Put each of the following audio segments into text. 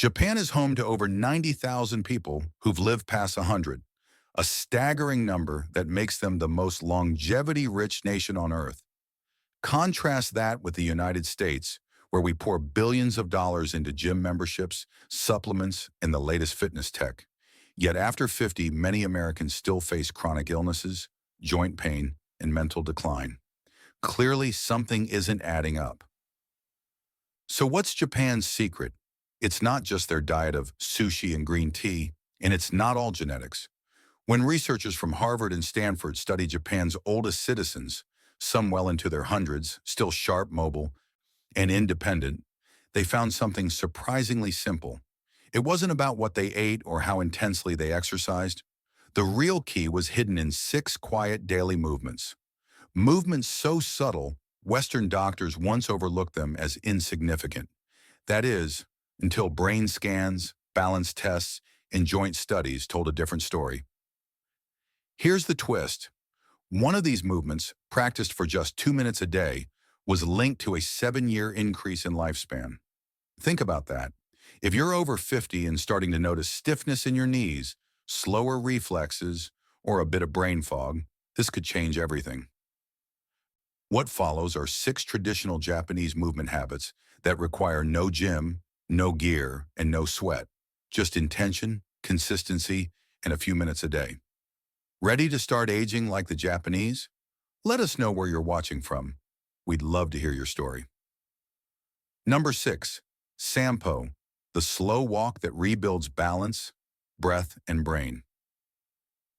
Japan is home to over 90,000 people who've lived past 100, a staggering number that makes them the most longevity-rich nation on Earth. Contrast that with the United States, where we pour billions of dollars into gym memberships, supplements, and the latest fitness tech. Yet after 50, many Americans still face chronic illnesses, joint pain, and mental decline. Clearly, something isn't adding up. So what's Japan's secret? It's not just their diet of sushi and green tea, and it's not all genetics. When researchers from Harvard and Stanford studied Japan's oldest citizens, some well into their hundreds, still sharp, mobile, and independent, they found something surprisingly simple. It wasn't about what they ate or how intensely they exercised. The real key was hidden in 6 quiet daily movements. Movements so subtle, Western doctors once overlooked them as insignificant. That is, until brain scans, balance tests, and joint studies told a different story. Here's the twist. One of these movements, practiced for just 2 minutes a day, was linked to a 7-year increase in lifespan. Think about that. If you're over 50 and starting to notice stiffness in your knees, slower reflexes, or a bit of brain fog, this could change everything. What follows are 6 traditional Japanese movement habits that require no gym, no gear, and no sweat, just intention, consistency, and a few minutes a day. Ready to start aging like the Japanese? Let us know where you're watching from. We'd love to hear your story. Number 6, Sampo, the slow walk that rebuilds balance, breath, and brain.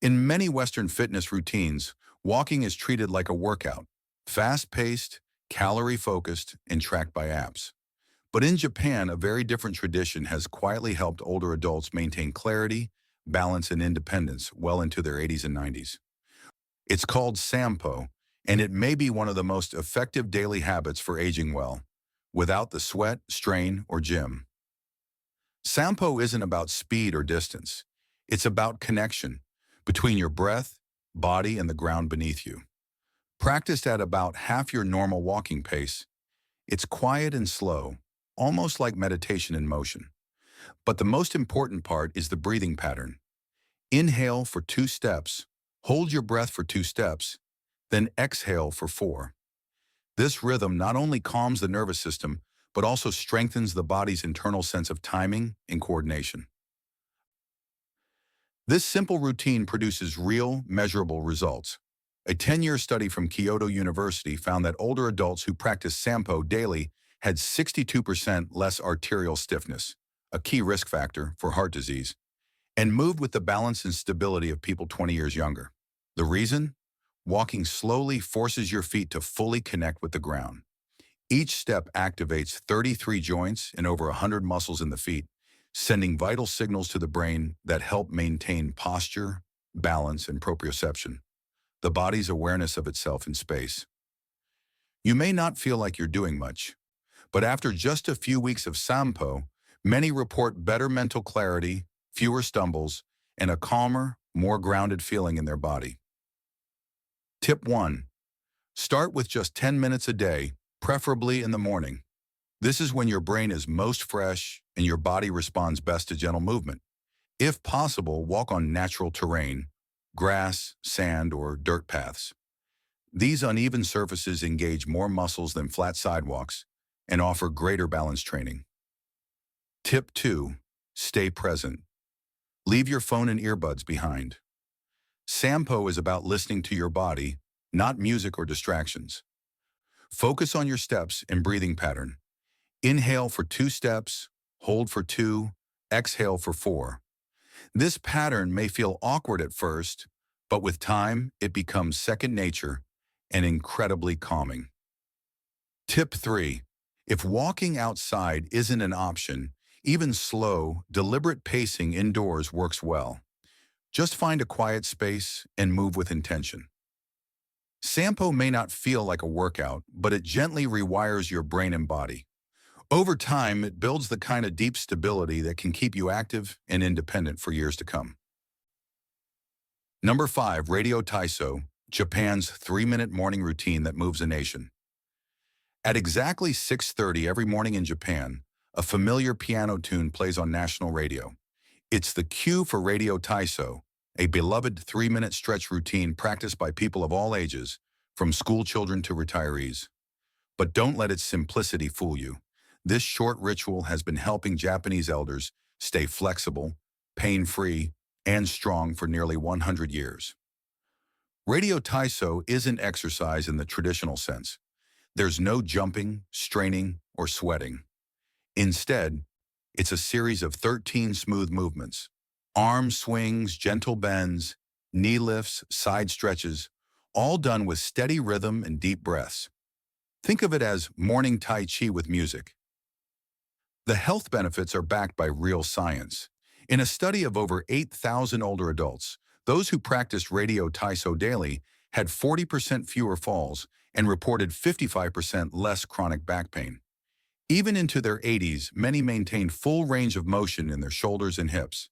In many Western fitness routines, walking is treated like a workout, fast-paced, calorie-focused, and tracked by apps. But in Japan, a very different tradition has quietly helped older adults maintain clarity, balance, and independence well into their 80s and 90s. It's called Sampo, and it may be one of the most effective daily habits for aging well, without the sweat, strain, or gym. Sampo isn't about speed or distance. It's about connection between your breath, body, and the ground beneath you. Practiced at about half your normal walking pace, it's quiet and slow, almost like meditation in motion. But the most important part is the breathing pattern. Inhale for 2 steps, hold your breath for 2 steps, then exhale for 4. This rhythm not only calms the nervous system, but also strengthens the body's internal sense of timing and coordination. This simple routine produces real, measurable results. A 10-year study from Kyoto University found that older adults who practiced Sampo daily had 62% less arterial stiffness, a key risk factor for heart disease, and moved with the balance and stability of people 20 years younger. The reason? Walking slowly forces your feet to fully connect with the ground. Each step activates 33 joints and over 100 muscles in the feet, sending vital signals to the brain that help maintain posture, balance, and proprioception, the body's awareness of itself in space. You may not feel like you're doing much, but after just a few weeks of Sampo, many report better mental clarity, fewer stumbles, and a calmer, more grounded feeling in their body. Tip 1. Start with just 10 minutes a day, preferably in the morning. This is when your brain is most fresh and your body responds best to gentle movement. If possible, walk on natural terrain, grass, sand, or dirt paths. These uneven surfaces engage more muscles than flat sidewalks and offer greater balance training. Tip 2. Stay present. Leave your phone and earbuds behind. Sampo is about listening to your body, not music or distractions. Focus on your steps and breathing pattern. Inhale for 2 steps, hold for 2, exhale for 4. This pattern may feel awkward at first, but with time, it becomes second nature and incredibly calming. Tip 3. If walking outside isn't an option, even slow, deliberate pacing indoors works well. Just find a quiet space and move with intention. Sampo may not feel like a workout, but it gently rewires your brain and body. Over time, it builds the kind of deep stability that can keep you active and independent for years to come. Number 5, Radio Taiso, Japan's 3-minute morning routine that moves a nation. At exactly 6:30 every morning in Japan, A familiar piano tune plays on national radio. It's the cue for Radio Taiso, a beloved 3-minute stretch routine practiced by people of all ages, from school children to retirees. But don't let its simplicity fool you. This short ritual has been helping Japanese elders stay flexible, pain-free, and strong for nearly 100 years. Radio Taiso isn't exercise in the traditional sense. There's no jumping, straining, or sweating. Instead, it's a series of 13 smooth movements. Arm swings, gentle bends, knee lifts, side stretches, all done with steady rhythm and deep breaths. Think of it as morning Tai Chi with music. The health benefits are backed by real science. In a study of over 8,000 older adults, those who practiced Radio Taiso daily had 40% fewer falls and reported 55% less chronic back pain. Even into their 80s, many maintained full range of motion in their shoulders and hips.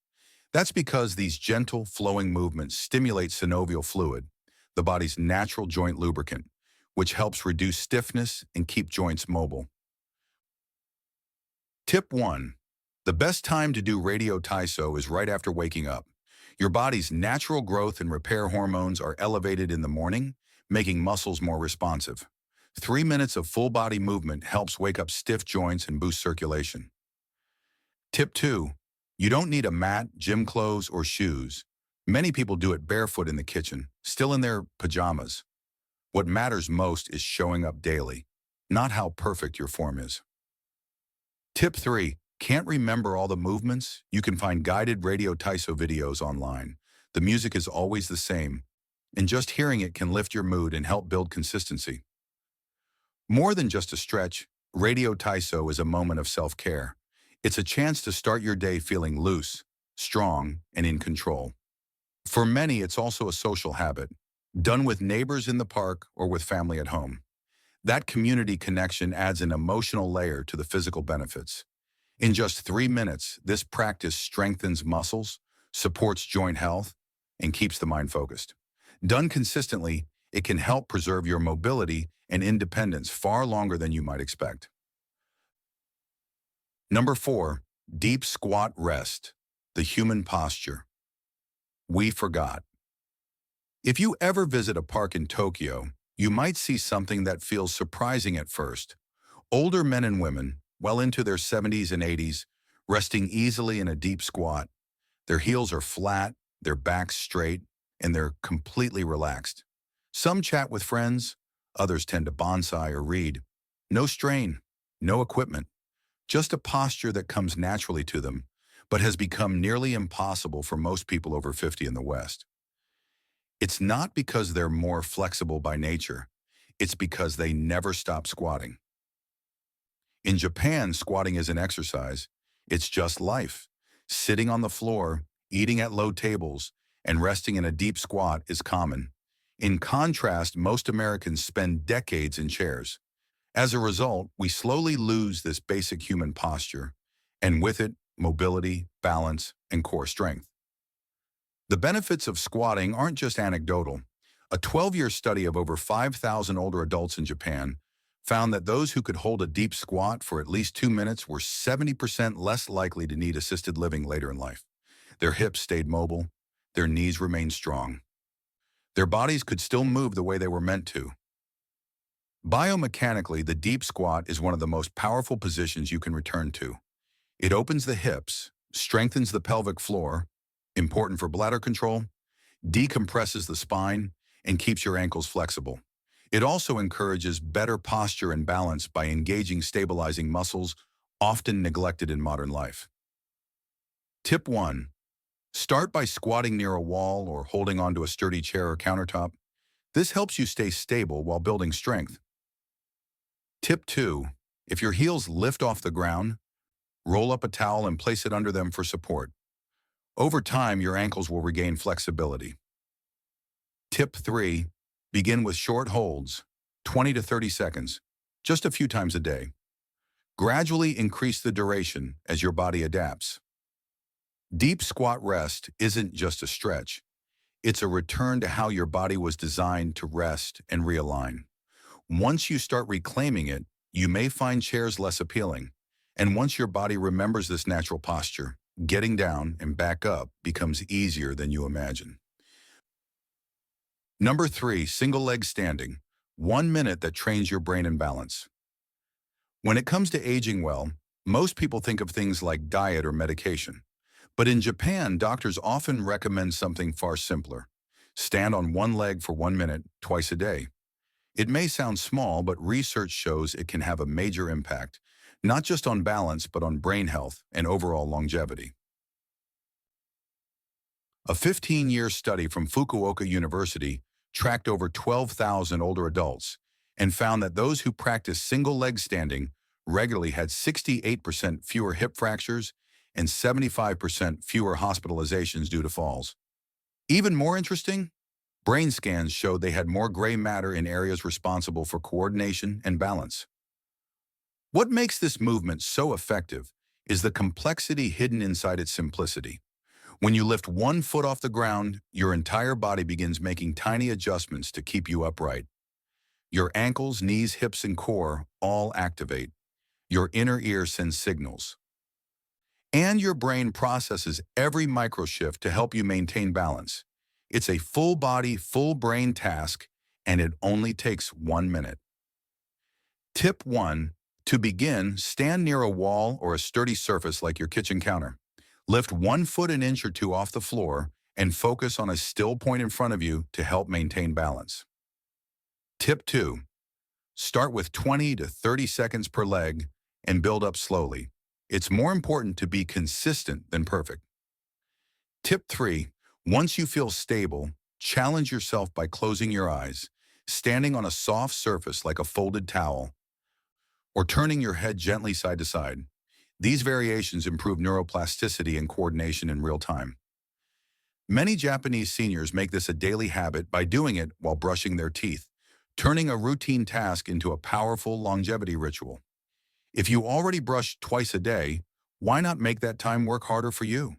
That's because these gentle, flowing movements stimulate synovial fluid, the body's natural joint lubricant, which helps reduce stiffness and keep joints mobile. Tip 1. The best time to do Radio Taiso is right after waking up. Your body's natural growth and repair hormones are elevated in the morning, making muscles more responsive. 3 minutes of full-body movement helps wake up stiff joints and boost circulation. Tip 2. You don't need a mat, gym clothes, or shoes. Many people do it barefoot in the kitchen, still in their pajamas. What matters most is showing up daily, not how perfect your form is. Tip 3. Can't remember all the movements? You can find guided Radio Taiso videos online. The music is always the same, and just hearing it can lift your mood and help build consistency. More than just a stretch, Radio Taiso is a moment of self-care. It's a chance to start your day feeling loose, strong, and in control. For many, it's also a social habit, done with neighbors in the park or with family at home. That community connection adds an emotional layer to the physical benefits. In just 3 minutes, this practice strengthens muscles, supports joint health, and keeps the mind focused. Done consistently, it can help preserve your mobility and independence far longer than you might expect. Number 4, deep squat rest, the human posture. We forgot. If you ever visit a park in Tokyo, you might see something that feels surprising at first. Older men and women, well into their 70s and 80s, resting easily in a deep squat. Their heels are flat, their backs straight, and they're completely relaxed. Some chat with friends, others tend to bonsai or read. No strain, no equipment, just a posture that comes naturally to them, but has become nearly impossible for most people over 50 in the West. It's not because they're more flexible by nature, it's because they never stop squatting. In Japan, squatting isn't exercise, it's just life. Sitting on the floor, eating at low tables, and resting in a deep squat is common. In contrast, most Americans spend decades in chairs. As a result, we slowly lose this basic human posture, and with it, mobility, balance, and core strength. The benefits of squatting aren't just anecdotal. A 12-year study of over 5,000 older adults in Japan found that those who could hold a deep squat for at least 2 minutes were 70% less likely to need assisted living later in life. Their hips stayed mobile, their knees remained strong. Their bodies could still move the way they were meant to. Biomechanically, the deep squat is one of the most powerful positions you can return to. It opens the hips, strengthens the pelvic floor, important for bladder control, decompresses the spine, and keeps your ankles flexible. It also encourages better posture and balance by engaging stabilizing muscles often neglected in modern life. Tip 1. Start by squatting near a wall or holding onto a sturdy chair or countertop. This helps you stay stable while building strength. Tip 2. If your heels lift off the ground, roll up a towel and place it under them for support. Over time, your ankles will regain flexibility. Tip 3. Begin with short holds, 20 to 30 seconds, just a few times a day. Gradually increase the duration as your body adapts. Deep squat rest isn't just a stretch. It's a return to how your body was designed to rest and realign. Once you start reclaiming it, you may find chairs less appealing, And once your body remembers this natural posture, getting down and back up becomes easier than you imagine. Number 3, single leg standing. 1 minute that trains your brain and balance. When it comes to aging well, most people think of things like diet or medication. But in Japan, doctors often recommend something far simpler. Stand on one leg for 1 minute, twice a day. It may sound small, but research shows it can have a major impact, not just on balance, but on brain health and overall longevity. A 15-year study from Fukuoka University tracked over 12,000 older adults and found that those who practiced single-leg standing regularly had 68% fewer hip fractures and 75% fewer hospitalizations due to falls. Even more interesting, brain scans showed they had more gray matter in areas responsible for coordination and balance. What makes this movement so effective is the complexity hidden inside its simplicity. When you lift one foot off the ground, your entire body begins making tiny adjustments to keep you upright. Your ankles, knees, hips, and core all activate. Your inner ear sends signals. And your brain processes every microshift to help you maintain balance. It's a full body, full brain task, and it only takes 1 minute. Tip 1. To begin, stand near a wall or a sturdy surface like your kitchen counter. Lift 1 foot an inch or two off the floor and focus on a still point in front of you to help maintain balance. Tip 2. Start with 20 to 30 seconds per leg and build up slowly. It's more important to be consistent than perfect. Tip 3. Once you feel stable, challenge yourself by closing your eyes, standing on a soft surface like a folded towel, or turning your head gently side to side. These variations improve neuroplasticity and coordination in real time. Many Japanese seniors make this a daily habit by doing it while brushing their teeth, turning a routine task into a powerful longevity ritual. If you already brush twice a day, why not make that time work harder for you?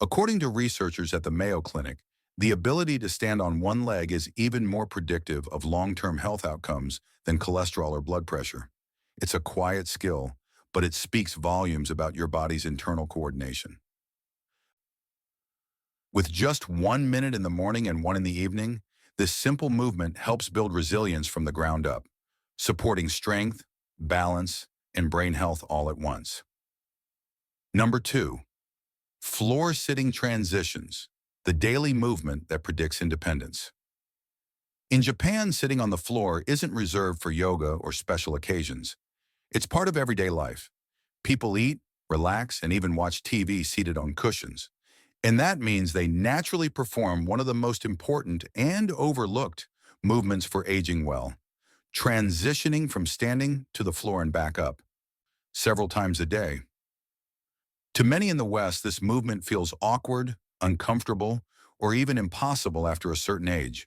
According to researchers at the Mayo Clinic, the ability to stand on one leg is even more predictive of long-term health outcomes than cholesterol or blood pressure. It's a quiet skill, but it speaks volumes about your body's internal coordination. With just 1 minute in the morning and one in the evening, this simple movement helps build resilience from the ground up, supporting strength, balance, and brain health all at once. Number 2. Floor-sitting transitions, the daily movement that predicts independence. In Japan, sitting on the floor isn't reserved for yoga or special occasions. It's part of everyday life. People eat, relax, and even watch TV seated on cushions. And that means they naturally perform one of the most important and overlooked movements for aging well, transitioning from standing to the floor and back up, several times a day. To many in the West, this movement feels awkward, uncomfortable, or even impossible after a certain age.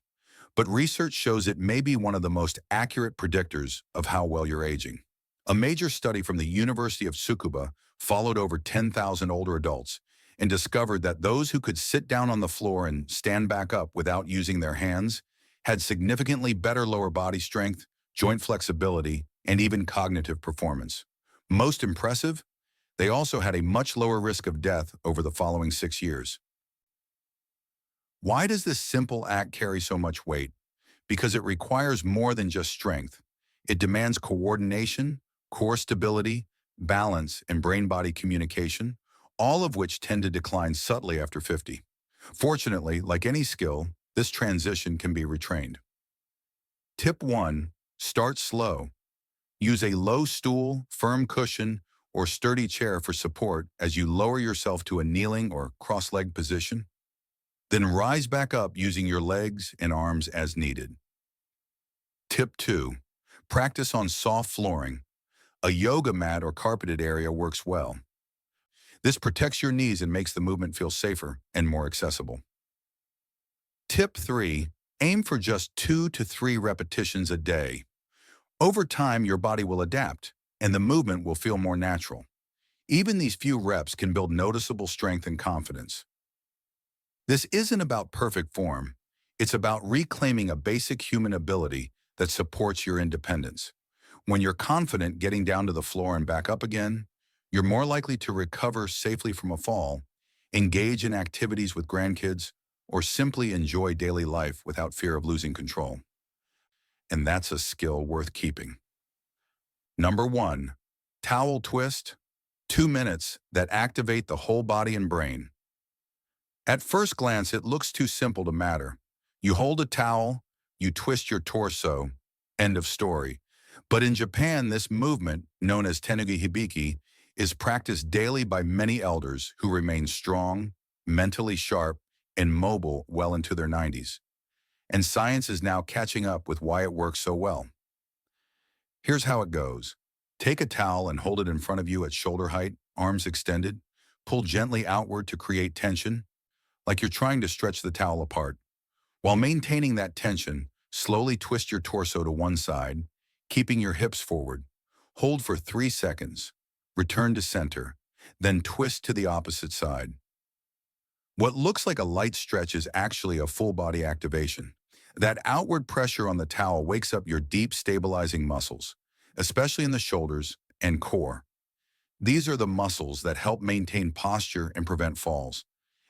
But research shows it may be one of the most accurate predictors of how well you're aging. A major study from the University of Tsukuba followed over 10,000 older adults and discovered that those who could sit down on the floor and stand back up without using their hands had significantly better lower body strength, joint flexibility, and even cognitive performance. Most impressive, they also had a much lower risk of death over the following 6 years. Why does this simple act carry so much weight? Because it requires more than just strength. It demands coordination, core stability, balance, and brain-body communication, all of which tend to decline subtly after 50. Fortunately, like any skill, this transition can be retrained. Tip 1. Start slow. Use a low stool, firm cushion, or sturdy chair for support as you lower yourself to a kneeling or cross-legged position. Then rise back up using your legs and arms as needed. Tip 2. Practice on soft flooring. A yoga mat or carpeted area works well. This protects your knees and makes the movement feel safer and more accessible. Tip 3. Aim for just 2 to 3 repetitions a day. Over time, your body will adapt, and the movement will feel more natural. Even these few reps can build noticeable strength and confidence. This isn't about perfect form. It's about reclaiming a basic human ability that supports your independence. When you're confident getting down to the floor and back up again, you're more likely to recover safely from a fall, engage in activities with grandkids, or simply enjoy daily life without fear of losing control. And that's a skill worth keeping. Number 1, towel twist, 2 minutes that activate the whole body and brain. At first glance, it looks too simple to matter. You hold a towel, you twist your torso, end of story. But in Japan, this movement, known as tenugi hibiki, is practiced daily by many elders who remain strong, mentally sharp, and mobile well into their 90s. And science is now catching up with why it works so well. Here's how it goes. Take a towel and hold it in front of you at shoulder height, arms extended. Pull gently outward to create tension, like you're trying to stretch the towel apart. While maintaining that tension, slowly twist your torso to one side, keeping your hips forward. Hold for 3 seconds. Return to center. Then twist to the opposite side. What looks like a light stretch is actually a full body activation. That outward pressure on the towel wakes up your deep stabilizing muscles, especially in the shoulders and core. These are the muscles that help maintain posture and prevent falls.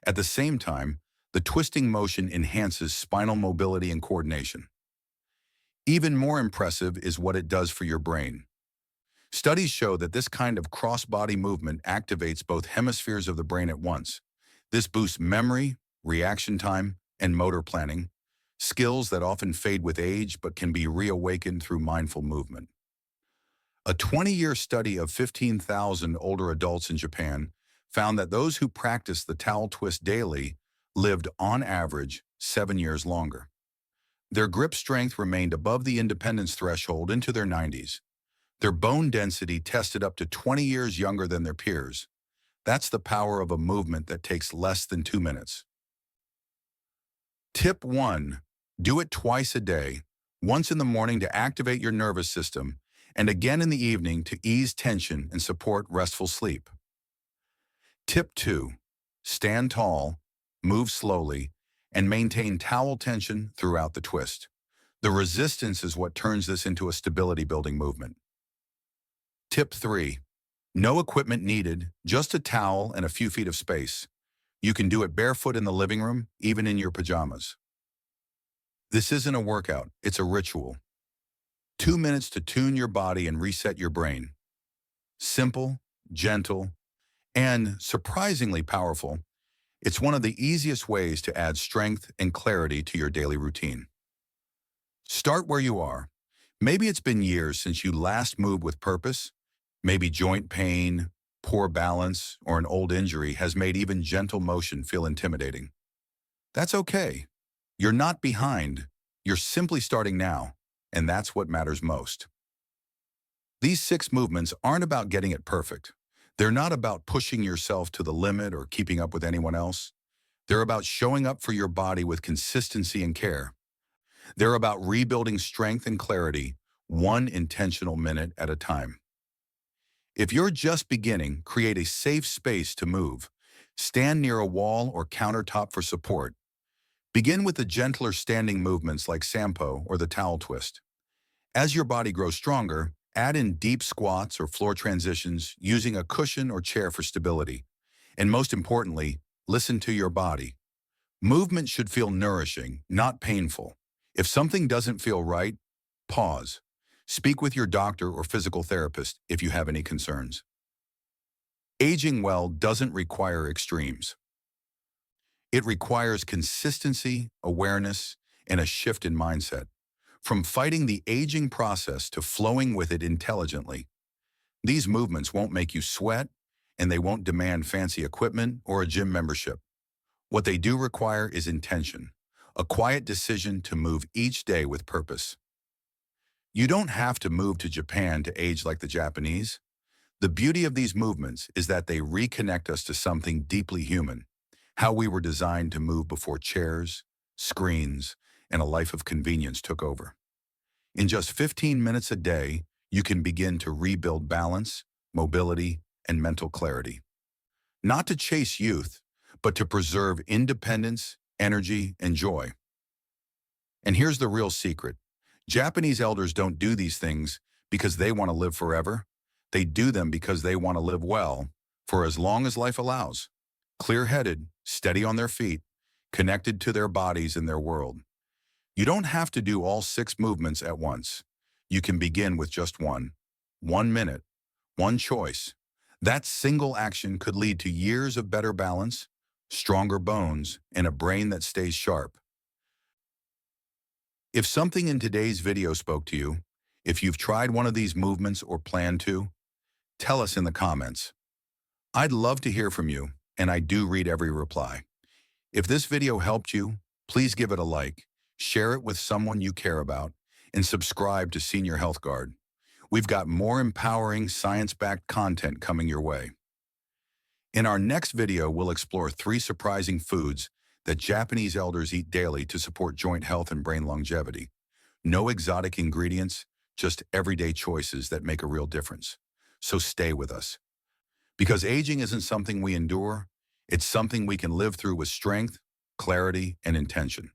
At the same time, the twisting motion enhances spinal mobility and coordination. Even more impressive is what it does for your brain. Studies show that this kind of cross-body movement activates both hemispheres of the brain at once. This boosts memory, reaction time, and motor planning, skills that often fade with age but can be reawakened through mindful movement. A 20-year study of 15,000 older adults in Japan found that those who practiced the towel twist daily lived, on average, 7 years longer. Their grip strength remained above the independence threshold into their 90s. Their bone density tested up to 20 years younger than their peers. That's the power of a movement that takes less than 2 minutes. Tip 1. Do it twice a day, once in the morning to activate your nervous system, and again in the evening to ease tension and support restful sleep. Tip 2. Stand tall, move slowly, and maintain towel tension throughout the twist. The resistance is what turns this into a stability-building movement. Tip 3. No equipment needed, just a towel and a few feet of space. You can do it barefoot in the living room, even in your pajamas. This isn't a workout, it's a ritual. 2 minutes to tune your body and reset your brain. Simple, gentle, and surprisingly powerful. It's one of the easiest ways to add strength and clarity to your daily routine. Start where you are. Maybe it's been years since you last moved with purpose. Maybe joint pain, poor balance, or an old injury has made even gentle motion feel intimidating. That's okay. You're not behind. You're simply starting now, and that's what matters most. These 6 movements aren't about getting it perfect. They're not about pushing yourself to the limit or keeping up with anyone else. They're about showing up for your body with consistency and care. They're about rebuilding strength and clarity, one intentional minute at a time. If you're just beginning, create a safe space to move. Stand near a wall or countertop for support. Begin with the gentler standing movements like sampo or the towel twist. As your body grows stronger, add in deep squats or floor transitions using a cushion or chair for stability. And most importantly, listen to your body. Movement should feel nourishing, not painful. If something doesn't feel right, pause. Speak with your doctor or physical therapist if you have any concerns. Aging well doesn't require extremes. It requires consistency, awareness, and a shift in mindset. From fighting the aging process to flowing with it intelligently. These movements won't make you sweat, and they won't demand fancy equipment or a gym membership. What they do require is intention, a quiet decision to move each day with purpose. You don't have to move to Japan to age like the Japanese. The beauty of these movements is that they reconnect us to something deeply human, how we were designed to move before chairs, screens, and a life of convenience took over. In just 15 minutes a day, you can begin to rebuild balance, mobility, and mental clarity. Not to chase youth, but to preserve independence, energy, and joy. And here's the real secret. Japanese elders don't do these things because they want to live forever. They do them because they want to live well for as long as life allows. Clear-headed, steady on their feet, connected to their bodies and their world. You don't have to do all 6 movements at once. You can begin with just one. 1 minute, one choice. That single action could lead to years of better balance, stronger bones, and a brain that stays sharp. If something in today's video spoke to you, if you've tried one of these movements or plan to, tell us in the comments. I'd love to hear from you, and I do read every reply. If this video helped you, please give it a like, share it with someone you care about, and subscribe to Senior Health Guard. We've got more empowering, science-backed content coming your way. In our next video, we'll explore 3 surprising foods that Japanese elders eat daily to support joint health and brain longevity. No exotic ingredients, just everyday choices that make a real difference. So stay with us. Because aging isn't something we endure, it's something we can live through with strength, clarity, and intention.